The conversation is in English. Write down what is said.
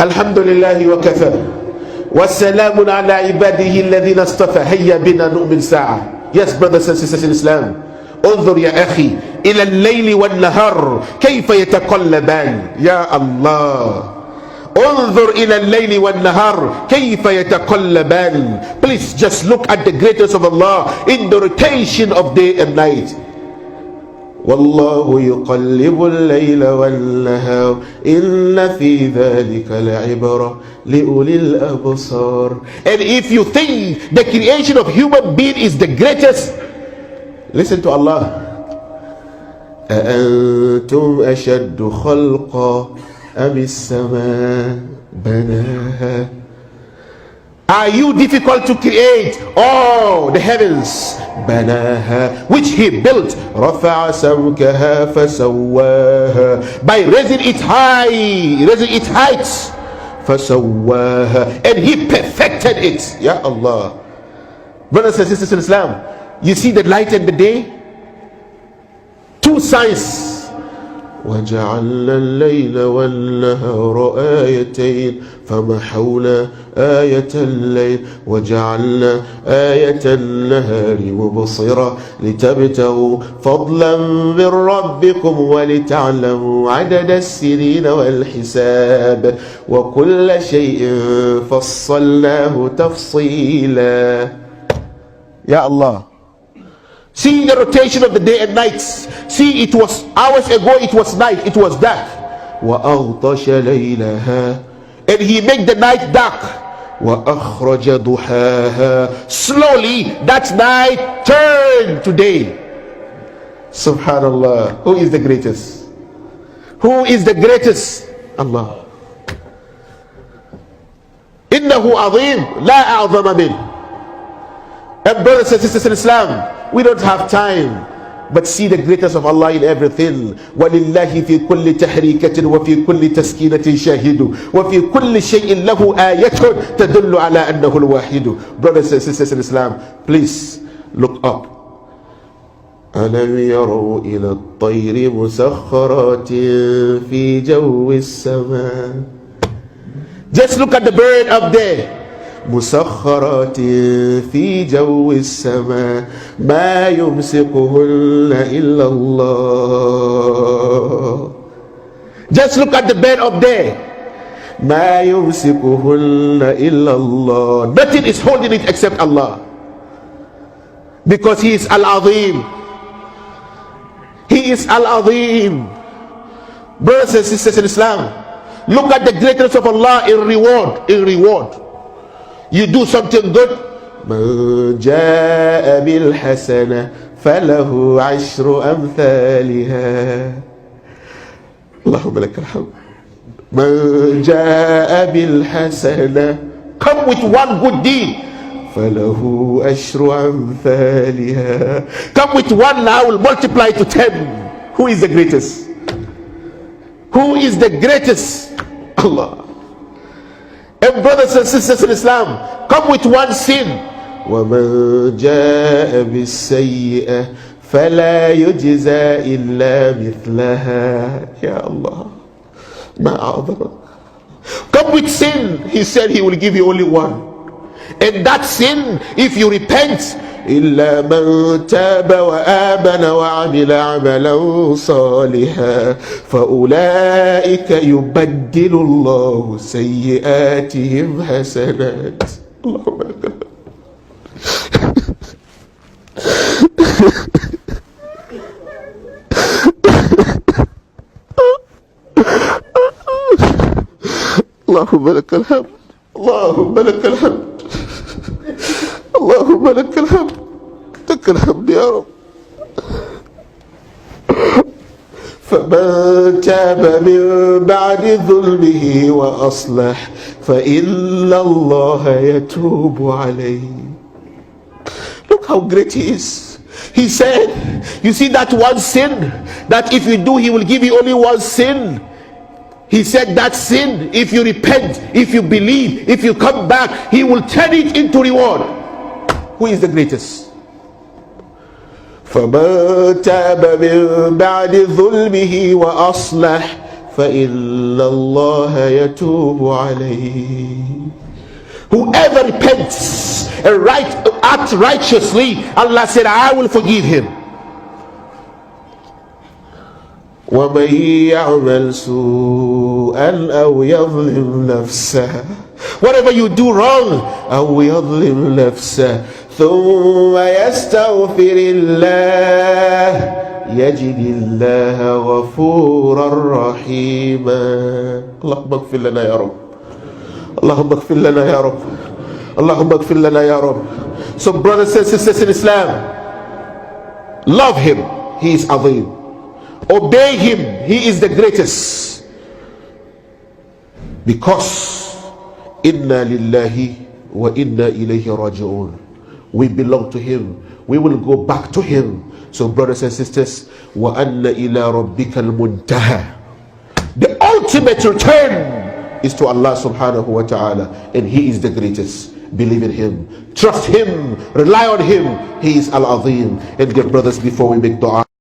Alhamdulillah wa kafa. Wassalamun ala ibadihi alladhina istafa. Hayya bina nu'min sa'a. Yes, brothers and sisters in Islam. انظر يا أخي إلى الليل والنهار كيف يتقلبان. يا الله. انظر إلى الليل والنهار كيف يتقلبان. Please just look at the greatness of Allah in the rotation of day and night. والله يقلب الليل والنهار إن في ذلك لعبرة لأولي الأبصار. And if you think the creation of human being is the greatest, listen to Allah. أأنتم أشد خلقا أم السماء بناها. Are you difficult to create? Oh, the heavens. بناها, which he built. رفع سمكها فسواها, by raising it high, raising its heights. فسواها, and he perfected it. Ya Allah. Brothers and sisters in Islam, you see the light and the day? Two signs. وجعلنا الليل والنهار آيتين فمحونا آية الليل وجعلنا آية النهار مبصرة لتبتغوا فضلا من ربكم ولتعلموا عدد السنين والحساب وكل شيء فصلناه تفصيلا. يا الله. See the rotation of the day and nights. See, it was hours ago, it was night, it was dark. وَأَغْطَشَ لَيْلَهَا, and he made the night dark. وَأَخْرَجَ ضُحَاهَا, slowly that night turned to day. Subhanallah. Who is the greatest? Who is the greatest? Allah. إِنَّهُ عَظِيمٌ لَا أَعْظَمَ مِنْهُ. And brothers and sisters in Islam, we don't have time, but see the greatness of Allah in everything. وَلِلَّهِ فِي كُلِّ تَحْرِيكَةٍ وَفِي كُلِّ تَسْكِينَةٍ شَاهِدٌ وَفِي كُلِّ شَيْءٍ لَهُ آيَةٌ تَدُلُّ عَلَىٰ أَنَّهُ الْوَاحِدُ. Brothers and sisters in Islam, please look up. أَلَمْ يَرَوْا إِلَى الطَّيْرِ مُسَخَّرَاتٍ فِي جَوِّ السَّمَاءِ. Just look at the bird up there. مسخرات في جو السماء ما يمسكهن إلا الله. Just look at the bird up there. ما يمسكهن إلا الله. Nothing is holding it except Allah, because He is Al-Azim. He is Al-Azim. Brothers and sisters in Islam, look at the greatness of Allah in reward. In reward, you do something good, من جاء بالحسنة فله عشر أمثالها. اللهم لك الحمد. من جاء بالحسنة, come with one good deed, فله عشر أمثالها. Come with one, I will multiply to 10. Who is the greatest? Who is the greatest? Allah. And brothers and sisters in Islam, come with one sin. وَمَنْ جَاءَ بِالسَّيِّئَةِ فَلَا يُجْزَى إِلَّا مِثْلَهَا. Ya Allah. مَا أَعْظَمَكَ. Come with sin. He said He will give you only one. And that sin, if you repent, إلا من تاب وآمن وعمل عملا صالحا فأولئك يبدل الله سيئاتهم حسنات. اللهم لك الحمد. اللهم لك الحمد. اللهم لك الحمد. اللهم لك الحمد. لك الحمد يا رب. فمن تاب من بعد ظلمه وأصلح فإن الله يتوب عليه. Look how great He is. He said, you see that one sin, that if you do He will give you only one sin. He said that sin, if you repent, if you believe, if you come back, He will turn it into reward. Who is the greatest? فَمَنْ تَابَ مِنْ بَعْدِ ظُلْمِهِ وَأَصْلَحَ فإن الله يتوب عليه. Whoever repents and acts righteously, Allah said, I will forgive him. وَمَنْ يَعْمَلْ سُوءًا أَوْ يَظْلِمْ نَفْسَهُ. Whatever you do wrong, أَوْ يَظْلِمْ نَفْسَهُ ثُمَّ يَسْتَغْفِرِ اللَّهَ يَجِدِ اللَّهَ غَفُورًا رَحِيمًا. اللهم اغفر لنا يا رب. اللهم اغفر لنا يا رب. اللهم اغفر لنا يا رب. So brothers and sisters in Islam, love him, he is azim. Obey him, he is the greatest. Because inna lillahi wa inna ilayhi raji'un. We belong to him, we will go back to him. So brothers and sisters, wa anna ila rabbika al-muntaha. The ultimate return is to Allah subhanahu wa ta'ala, and he is the greatest. Believe in him, trust him, rely on him. He is al-azim. And dear brothers, before we make dua,